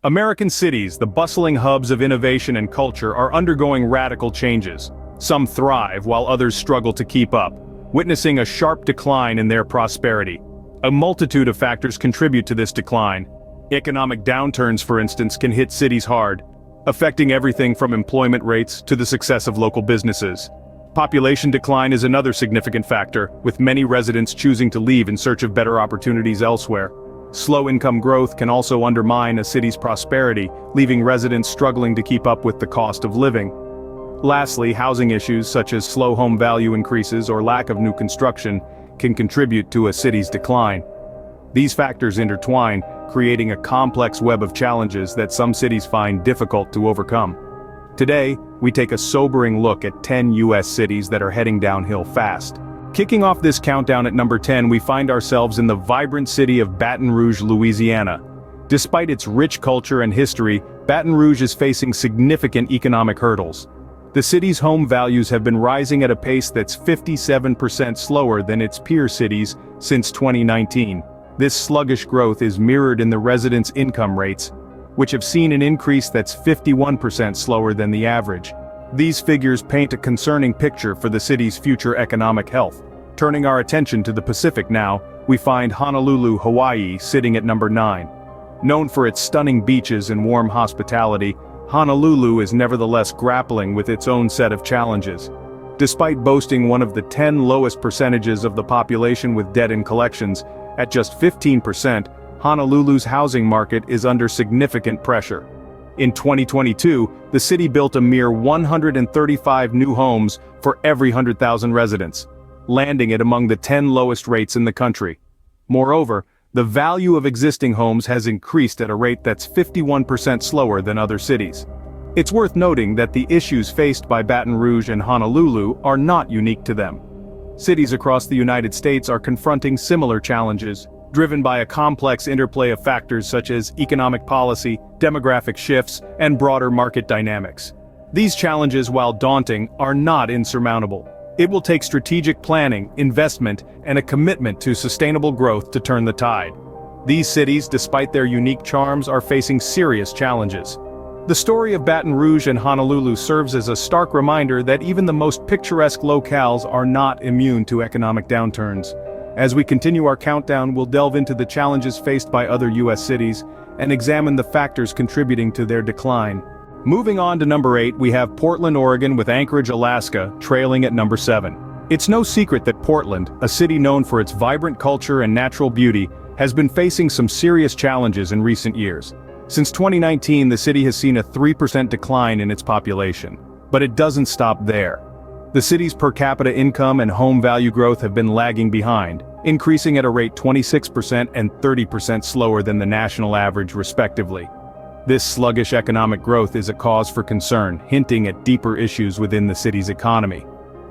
American cities, the bustling hubs of innovation and culture, are undergoing radical changes. Some thrive while others struggle to keep up, witnessing a sharp decline in their prosperity. A multitude of factors contribute to this decline. Economic downturns, for instance, can hit cities hard, affecting everything from employment rates to the success of local businesses. Population decline is another significant factor, with many residents choosing to leave in search of better opportunities elsewhere. Slow income growth can also undermine a city's prosperity, leaving residents struggling to keep up with the cost of living. Lastly, housing issues such as slow home value increases or lack of new construction can contribute to a city's decline. These factors intertwine, creating a complex web of challenges that some cities find difficult to overcome. Today, we take a sobering look at 10 U.S. cities that are heading downhill fast. Kicking off this countdown at number 10, we find ourselves in the vibrant city of Baton Rouge, Louisiana. Despite its rich culture and history, Baton Rouge is facing significant economic hurdles. The city's home values have been rising at a pace that's 57% slower than its peer cities since 2019. This sluggish growth is mirrored in the residents' income rates, which have seen an increase that's 51% slower than the average. These figures paint a concerning picture for the city's future economic health. Turning our attention to the Pacific now, we find Honolulu, Hawaii, sitting at number 9. Known for its stunning beaches and warm hospitality, Honolulu is nevertheless grappling with its own set of challenges. Despite boasting one of the 10 lowest percentages of the population with debt in collections, at just 15%, Honolulu's housing market is under significant pressure. In 2022, the city built a mere 135 new homes for every 100,000 residents, landing it among the 10 lowest rates in the country. Moreover, the value of existing homes has increased at a rate that's 51% slower than other cities. It's worth noting that the issues faced by Baton Rouge and Honolulu are not unique to them. Cities across the United States are confronting similar challenges, driven by a complex interplay of factors such as economic policy, demographic shifts, and broader market dynamics. These challenges, while daunting, are not insurmountable. It will take strategic planning, investment, and a commitment to sustainable growth to turn the tide. These cities, despite their unique charms, are facing serious challenges. The story of Baton Rouge and Honolulu serves as a stark reminder that even the most picturesque locales are not immune to economic downturns. As we continue our countdown, we'll delve into the challenges faced by other U.S. cities and examine the factors contributing to their decline. Moving on to number 8, we have Portland, Oregon, with Anchorage, Alaska, trailing at number 7. It's no secret that Portland, a city known for its vibrant culture and natural beauty, has been facing some serious challenges in recent years. Since 2019, the city has seen a 3% decline in its population. But it doesn't stop there. The city's per capita income and home value growth have been lagging behind, increasing at a rate 26% and 30% slower than the national average, respectively. This sluggish economic growth is a cause for concern, hinting at deeper issues within the city's economy.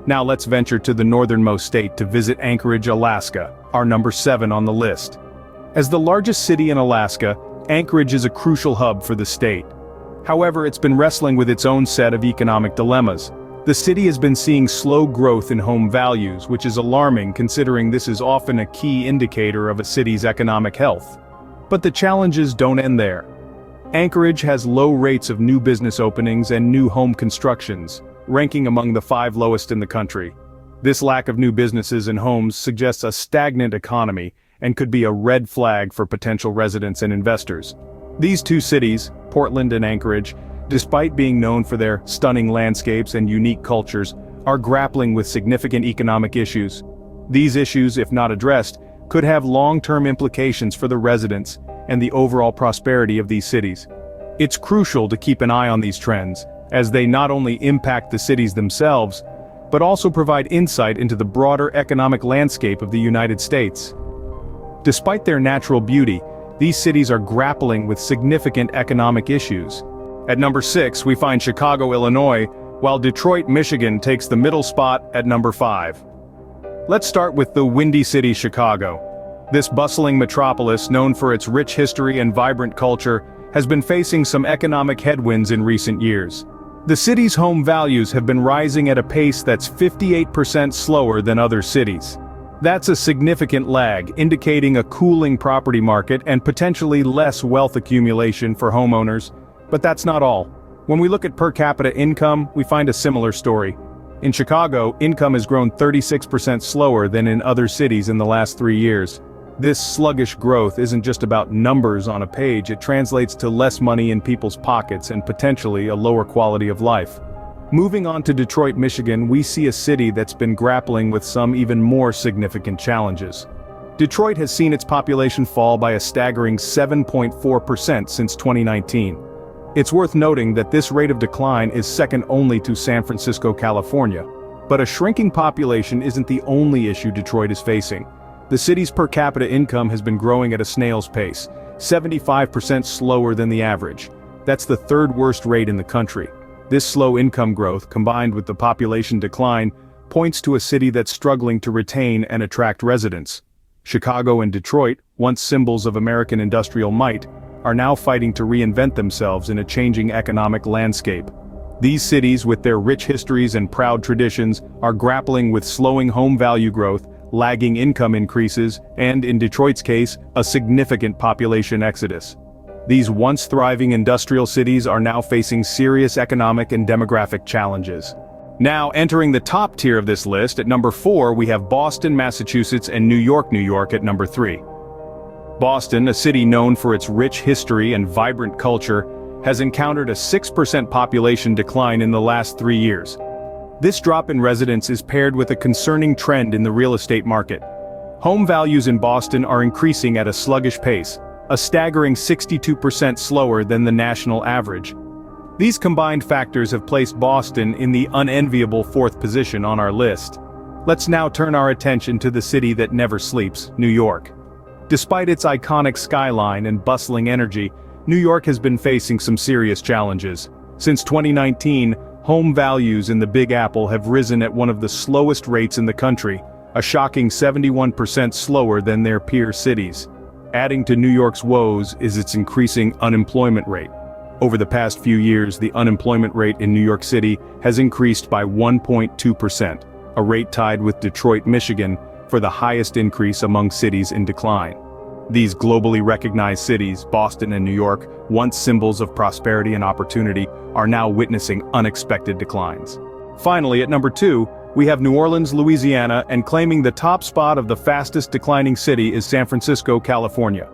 Now let's venture to the northernmost state to visit Anchorage, Alaska, our number 7 on the list. As the largest city in Alaska, Anchorage is a crucial hub for the state. However, it's been wrestling with its own set of economic dilemmas. The city has been seeing slow growth in home values, which is alarming considering this is often a key indicator of a city's economic health. But the challenges don't end there. Anchorage has low rates of new business openings and new home constructions, ranking among the 5 lowest in the country. This lack of new businesses and homes suggests a stagnant economy and could be a red flag for potential residents and investors. These two cities, Portland and Anchorage, despite being known for their stunning landscapes and unique cultures, are grappling with significant economic issues. These issues, if not addressed, could have long-term implications for the residents and the overall prosperity of these cities. It's crucial to keep an eye on these trends, as they not only impact the cities themselves, but also provide insight into the broader economic landscape of the United States. Despite their natural beauty, these cities are grappling with significant economic issues. At number 6, we find Chicago, Illinois, while Detroit, Michigan takes the middle spot at number 5. Let's start with the Windy City, Chicago. This bustling metropolis, known for its rich history and vibrant culture, has been facing some economic headwinds in recent years. The city's home values have been rising at a pace that's 58% slower than other cities. That's a significant lag, indicating a cooling property market and potentially less wealth accumulation for homeowners. But that's not all. When we look at per capita income, we find a similar story. In Chicago, income has grown 36% slower than in other cities in the last 3 years. This sluggish growth isn't just about numbers on a page, it translates to less money in people's pockets and potentially a lower quality of life. Moving on to Detroit, Michigan, we see a city that's been grappling with some even more significant challenges. Detroit has seen its population fall by a staggering 7.4% since 2019. It's worth noting that this rate of decline is second only to San Francisco, California. But a shrinking population isn't the only issue Detroit is facing. The city's per capita income has been growing at a snail's pace, 75% slower than the average. That's the third worst rate in the country. This slow income growth, combined with the population decline, points to a city that's struggling to retain and attract residents. Chicago and Detroit, once symbols of American industrial might, are now fighting to reinvent themselves in a changing economic landscape. These cities, with their rich histories and proud traditions, are grappling with slowing home value growth, lagging income increases, and, in Detroit's case, a significant population exodus. These once thriving industrial cities are now facing serious economic and demographic challenges. Now, entering the top tier of this list, at number 4 we have Boston, Massachusetts and New York at number 3. Boston, a city known for its rich history and vibrant culture, has encountered a 6% population decline in the last 3 years. This drop in residents is paired with a concerning trend in the real estate market. Home values in Boston are increasing at a sluggish pace, a staggering 62% slower than the national average. These combined factors have placed Boston in the unenviable 4th position on our list. Let's now turn our attention to the city that never sleeps, New York. Despite its iconic skyline and bustling energy, New York has been facing some serious challenges. Since 2019, home values in the Big Apple have risen at one of the slowest rates in the country, a shocking 71% slower than their peer cities. Adding to New York's woes is its increasing unemployment rate. Over the past few years, the unemployment rate in New York City has increased by 1.2%, a rate tied with Detroit, Michigan, for the highest increase among cities in decline. These globally recognized cities, Boston and New York, once symbols of prosperity and opportunity, are now witnessing unexpected declines. Finally, at number 2, we have New Orleans, Louisiana, and claiming the top spot of the fastest declining city is San Francisco, California.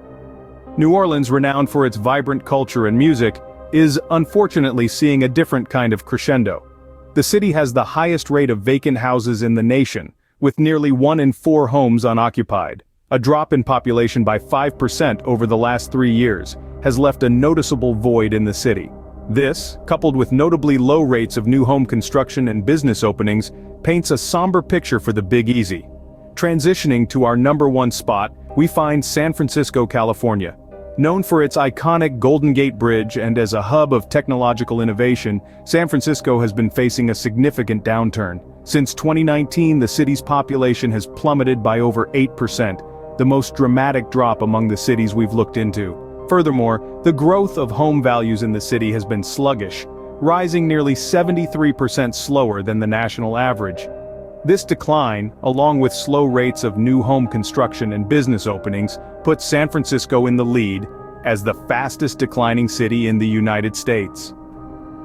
New Orleans, renowned for its vibrant culture and music, is unfortunately seeing a different kind of crescendo. The city has the highest rate of vacant houses in the nation, with nearly 1 in 4 homes unoccupied. A drop in population by 5% over the last 3 years has left a noticeable void in the city. This, coupled with notably low rates of new home construction and business openings, paints a somber picture for the Big Easy. Transitioning to our number 1 spot, we find San Francisco, California. Known for its iconic Golden Gate Bridge and as a hub of technological innovation, San Francisco has been facing a significant downturn. Since 2019, the city's population has plummeted by over 8%, the most dramatic drop among the cities we've looked into. Furthermore, the growth of home values in the city has been sluggish, rising nearly 73% slower than the national average. This decline, along with slow rates of new home construction and business openings, puts San Francisco in the lead as the fastest declining city in the United States.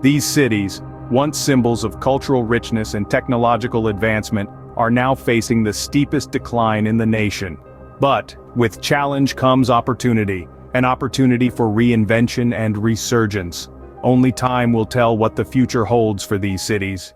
These cities, once symbols of cultural richness and technological advancement, are now facing the steepest decline in the nation. But, with challenge comes opportunity, an opportunity for reinvention and resurgence. Only time will tell what the future holds for these cities.